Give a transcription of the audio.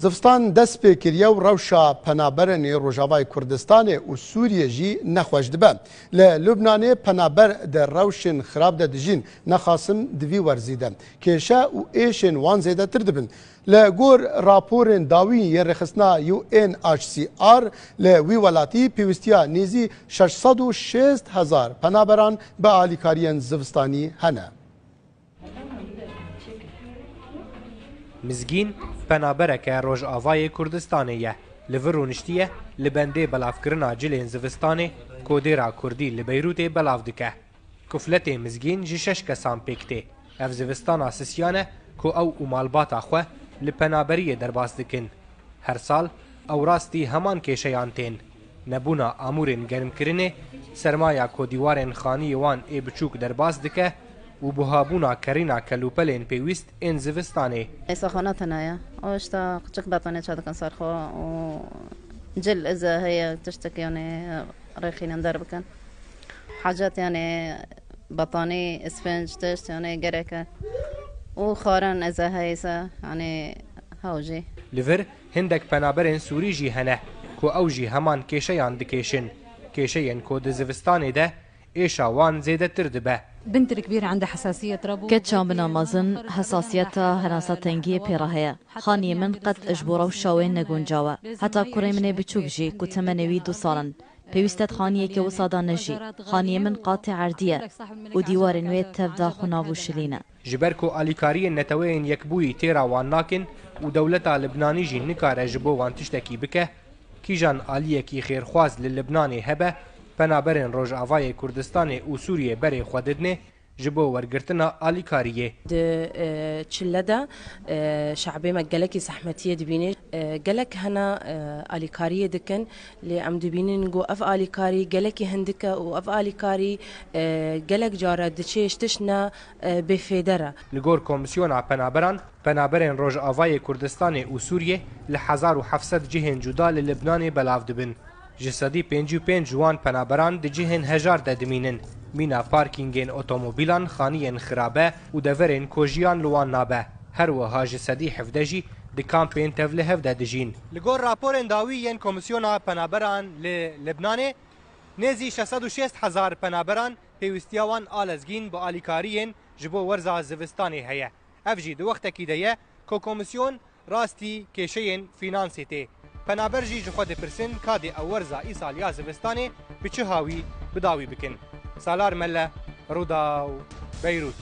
زفستان دست پێکردیە و ڕەوشە پەنابەرێنێ ڕۆژاوای کوردستانê û Sûriyê jî nexweş dibe. Li Lubnanê penaber de rewşên xirab de dijîn nexwasin di vî werzî de. Kêşe û êşên wan zêdetir dibin. Li gor raporên dawî yên rêxistina UNHCR li wî welatî pêwistiya nêzî 660,000 penaberan bi alîkariyên zivistanî hene. Mizgîn penabereke Rojavayê Kurdistanê ye. Li vir rûniştiye li bendê belavkirina cilên zivistanê Kodêra Kurdî li Beyrûtê belav dike. Kufletê mizgîn ji 6 kesan pêk tê. Ev zivistana sisyan e ku ew û malbata xwe li penaberiyê derbas dikin. Her sal ew rastî heman kêşeyan tên. Nebûna amûrên germkirinê sermaya kodîwarên xaniyê wan ê biçûk derbas dike û buhabûna kerîna kelûpelên pêwîst ên zivistanê. Êsaxana tenaya. O işte küçük batanê çadikin serxwe û cil eze heye tiştekî yanê rêxînin derbikin. Hecet yanê batanî ispenc tişt yanê gerek e. û xwarin eze heye se yanê hew jî. Li vir hindek penaberên Sûrî jî hene ku ew jî heman kêşeyan dikêşin. Kêşeyên ku di zivistanê de êşa wan zêdetir dibe. بنت الكبيرة عندها حساسية ربو كتشا من مازن حساسيتها هناسة تنجية بيراهية خاني من قد اجبورو شاوين نگون جاوا حتى كوري مني بچوك جي كو تمنوي دو سالن بيوستت خانية كي وصادا نجي خانية من قاطع عردية و ديوار نويت تفدا خنابو شلينا جبر كو اليكاريين نتوين يكبوي تيرا وان ناكن و دولتا لبناني جي نكار جبو وان تشتكي بكه كيجان آلية كي خيرخواز للبناني هبه penaberên Rojavayê Kurdistanê û Sûriyê berê xwe didine ji bo wergirtina alîkariyê. Di çile de şeibê me gelekî zehmetiyê dibîne gelek hena alîkariyê dikin lê em dibînin got ev alîkarî gelekî hindik e û ev alîkarî gelek care diçê tiştine bêfêder e. Li gor Komisyona Penaberan, penaberên Rojavayê Kurdistanê û Sûriyê li 1700 cihên cuda li Libnanê belav dibin. Ji sedî 55 wan penaberan di cihên hejar de dimînin. Mîna parkîngên otomobîlan, xaniyên xirabe û deverên kojiyan li wan nabe. Her wiha ji sedî 17 jî di kampên tevlihev de dijîn. Li gor raporên dawî yên Komisyona Penaberan li Libnanê nêzî 660,000 penaberan pêwistiya wan a lezgîn bi alîkariyên ji bo werza zivistanê heye. Ev jî di wextekî de ye ku Komisyon rastî kêşeyên fînansê tê. Penaber jî ji xwe dipirsin kadê ew werza îsaliya zivistanê bi çi hawî bidawî bikin. Salar Melle, Rûda û Beyrût.